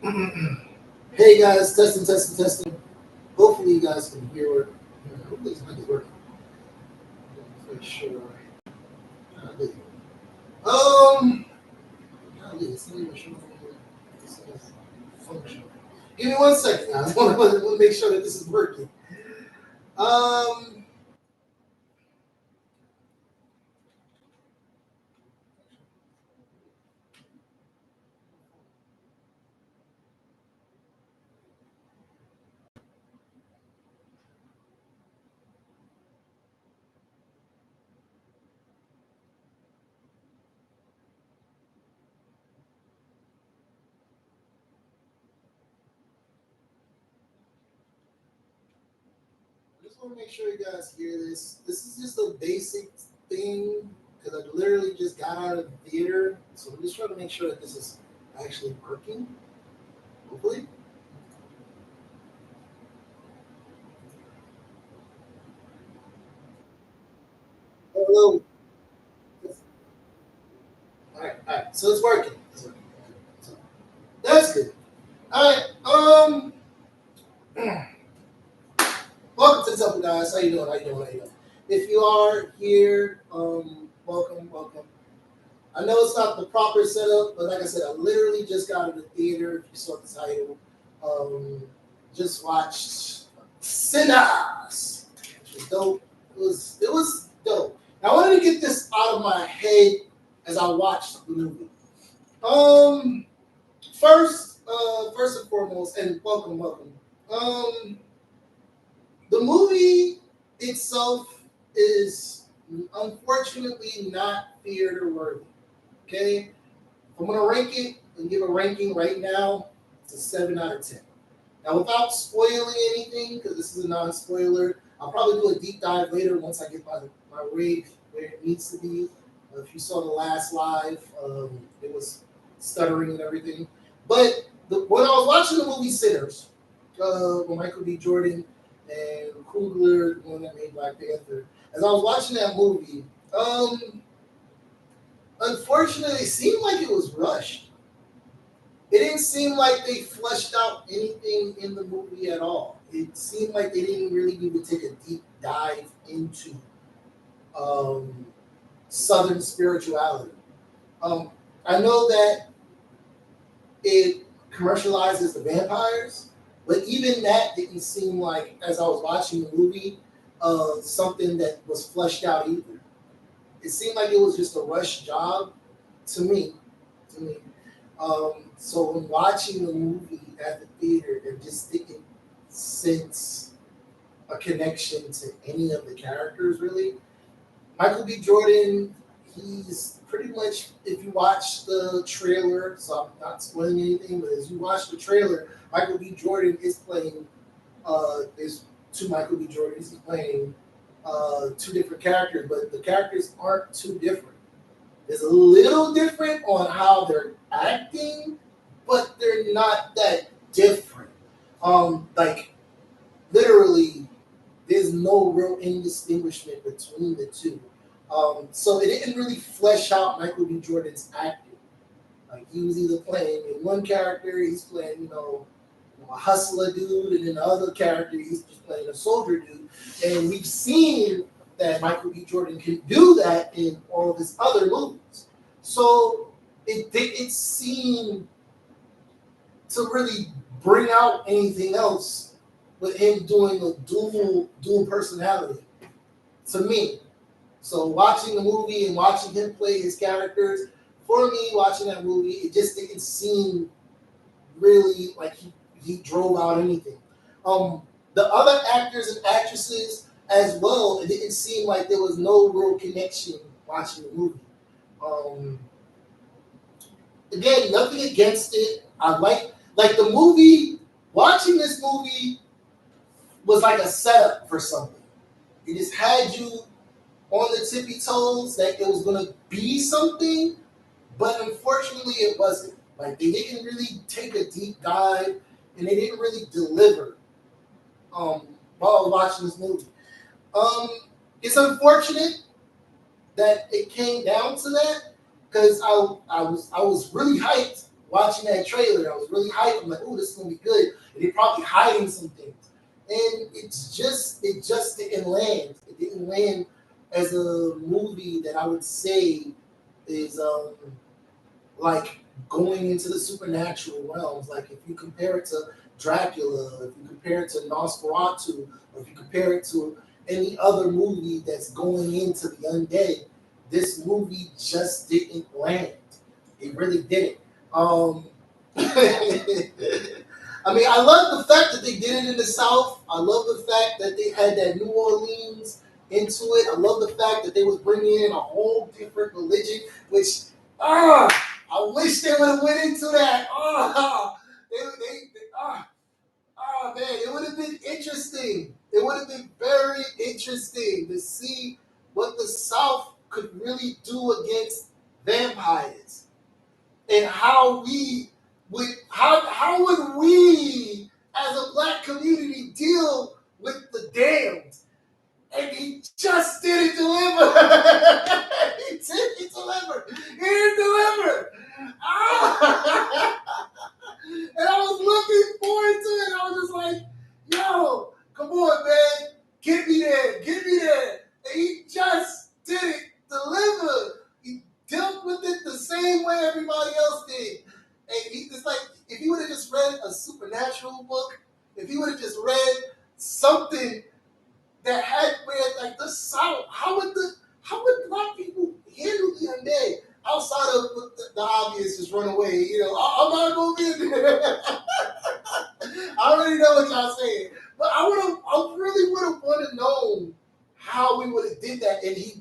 Hey guys, testing, testing, testing. Hopefully you guys can hear it. Hopefully it's not working. For sure. Golly. Golly, it's not even showing me this is function. Give me 1 second, guys. I want to make sure that this is working. Um, I just want to make sure you guys hear this. This is just a basic thing because I literally just got out of the theater, so I'm just trying to make sure that this is actually working. Hopefully. Hello. All right. So it's working. It's working. So that's good. All right. Welcome to the temple, guys. How you doing? How you doing? How you doing? If you are here, welcome, welcome. I know it's not the proper setup, but like I said, I literally just got out of the theater. If you saw the title, um, just watched Sinners, which was dope. It was dope. Now, I wanted to get this out of my head as I watched the movie. Um, first and foremost, and welcome, welcome. Um, the movie itself is unfortunately not theater worthy. Okay, if I'm gonna rank it and give a ranking right now, it's a 7 out of 10. Now, without spoiling anything, because this is a non-spoiler, I'll probably do a deep dive later once I get my rig where it needs to be. If you saw the last live, it was stuttering and everything. But when I was watching the movie Sinners, with Michael B. Jordan and Coogler, the one that made Black Panther, as I was watching that movie, unfortunately, it seemed like it was rushed. It didn't seem like they fleshed out anything in the movie at all. It seemed like they didn't really even take a deep dive into um, Southern spirituality. Um, I know that it commercializes the vampires, but even that didn't seem like, as I was watching the movie, something that was fleshed out either. It seemed like it was just a rush job to me. To me. So when watching the movie at the theater, there just didn't sense a connection to any of the characters really. Michael B. Jordan, he's pretty much, if you watch the trailer, so I'm not spoiling anything, but as you watch the trailer, Michael B. Jordan is playing, there's two Michael B. Jordans, he's playing two different characters, but the characters aren't too different. It's a little different on how they're acting, but they're not that different. Like literally, there's no real indistinguishment between the two. So it didn't really flesh out Michael B. Jordan's acting. Like he was either playing in one character, he's playing, a hustler dude, and in the other character, he's just playing a soldier dude. And we've seen that Michael B. Jordan can do that in all of his other movies. So it didn't seem to really bring out anything else with him doing a dual personality to me. So watching the movie and watching him play his characters, for me, watching that movie, it just didn't seem really like he drove out anything. The other actors and actresses as well, it didn't seem like there was no real connection watching the movie. Um, Again, nothing against it. I like the movie. Watching this movie was like a setup for something. It just had you on the tippy toes that it was gonna be something, but unfortunately it wasn't. Like they didn't really take a deep dive and they didn't really deliver while I was watching this movie. Um, it's unfortunate that it came down to that because I was really hyped watching that trailer. I was really hyped. I'm like, oh, this is gonna be good. And they're probably hiding some things. And it just didn't land. It didn't land as a movie that I would say is like going into the supernatural realms. Like if you compare it to Dracula, if you compare it to Nosferatu, or if you compare it to any other movie that's going into the undead, this movie just didn't land. It really didn't. I mean, I love the fact that they did it in the South. I love the fact that they had that New Orleans into it. I love the fact that they was bringing in a whole different religion, which ah, I wish they would have went into that. Man, it would have been interesting. It would have been very interesting to see what the South could really do against vampires and how would we as a black community deal with the damned? And he just didn't deliver. He didn't deliver. He didn't deliver. Ah! And I was looking forward to it. I was just like, yo, come on, man. Get me there. Get me there. And he just didn't deliver. He dealt with it the same way everybody else did. And it's like, if he would have just read a supernatural book, if he would have just read something that had where like the South, how would black people handle the undead outside of the obvious, just run away? You know, I'm not going in there. I already know what y'all saying, but I really would have wanted to know how we would have did that, and he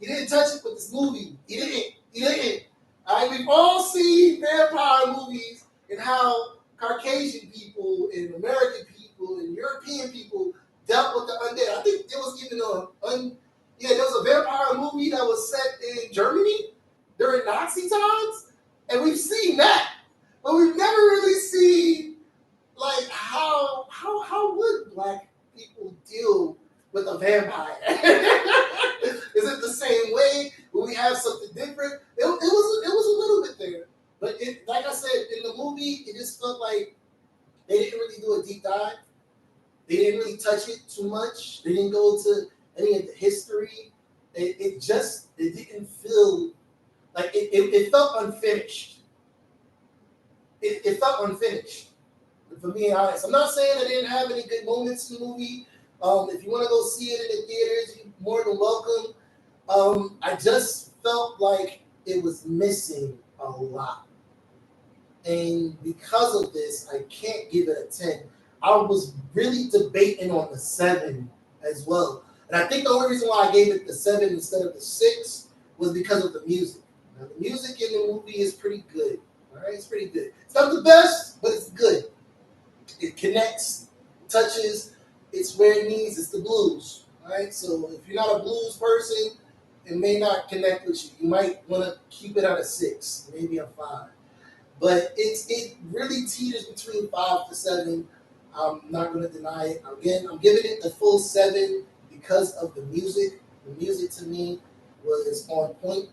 didn't touch it with this movie. He didn't. I mean, we've all seen vampire movies and how Caucasian people and American people and European people dealt with the undead. I think there was even there was a vampire movie that was set in Germany during Nazi times, and we've seen that, but we've never really seen like how would black people deal with a vampire? Is it the same way? Will we have something different? It was a little bit there, but like I said in the movie, it just felt like they didn't really do a deep dive. They didn't really touch it too much. They didn't go to any of the history. It didn't feel like it felt unfinished. It felt unfinished. For me, honest. I'm not saying I didn't have any good moments in the movie. If you want to go see it in the theaters, you're more than welcome. I just felt like it was missing a lot. And because of this, I can't give it a 10. I was really debating on the 7 as well. And I think the only reason why I gave it the 7 instead of the 6 was because of the music. Now, the music in the movie is pretty good. All right, it's pretty good. It's not the best, but it's good. It connects, touches, it's where it needs. It's the blues. All right, so if you're not a blues person, it may not connect with you. You might want to keep it at a 6, maybe a 5. But it really teeters between 5 to 7. I'm not going to deny it. Again, I'm giving it the full 7 because of the music. The music to me was on point.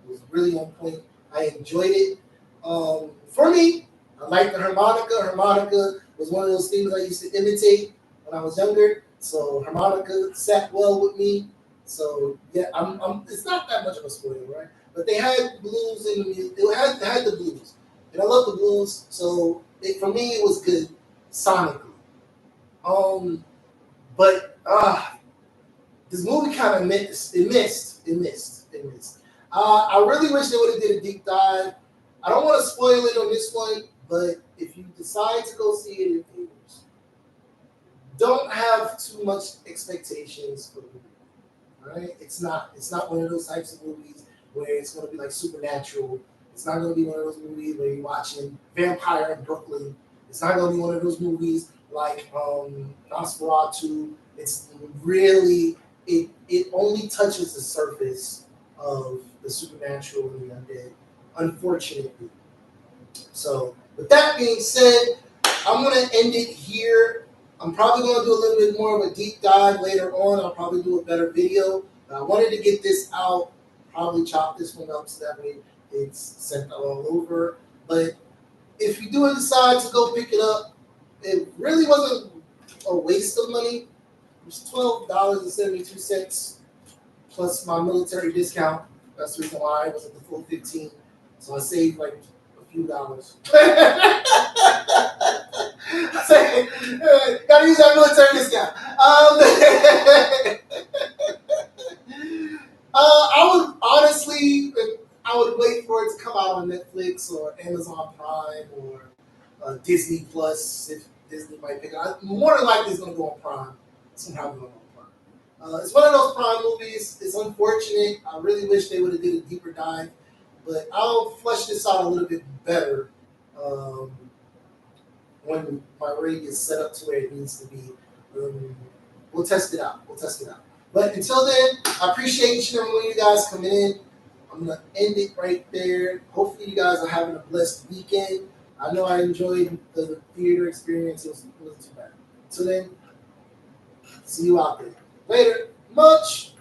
It was really on point. I enjoyed it. For me, I like the harmonica. Harmonica was one of those things I used to imitate when I was younger. So harmonica sat well with me. So yeah, it's not that much of a spoiler, right? But they had blues in the music. They had the blues, and I love the blues. So for me, it was good sonically. But this movie kind of missed. It missed. I really wish they would have did a deep dive. I don't want to spoil it on this one, but if you decide to go see it in theaters, don't have too much expectations for the movie. All right, it's not one of those types of movies where it's going to be like Supernatural. It's not going to be one of those movies where you're watching Vampire in Brooklyn. It's not going to be one of those movies like Nosferatu. It's really it only touches the surface of the supernatural and the undead, unfortunately. So, with that being said, I'm going to end it here. I'm probably going to do a little bit more of a deep dive later on. I'll probably do a better video. But I wanted to get this out, probably chop this one up so that way it's sent all over. But if you do decide to go pick it up, it really wasn't a waste of money. It was $12.72 plus my military discount. That's the reason why it wasn't the full 15. So I saved like a few dollars. I say, gotta use that military discount. I would honestly, I would wait for it to come out on Netflix or Amazon Prime or Disney Plus if Disney might pick it up. More than likely, it's going to go on Prime. Somehow going on Prime. It's one of those Prime movies. It's unfortunate. I really wish they would have did a deeper dive, but I'll flesh this out a little bit better um, when my rig is set up to where it needs to be. We'll test it out. But until then, I appreciate each and every one of you guys coming in. I'm going to end it right there. Hopefully, you guys are having a blessed weekend. I know I enjoyed the theater experience. It wasn't too bad. Until then, see you out there. Later. Much.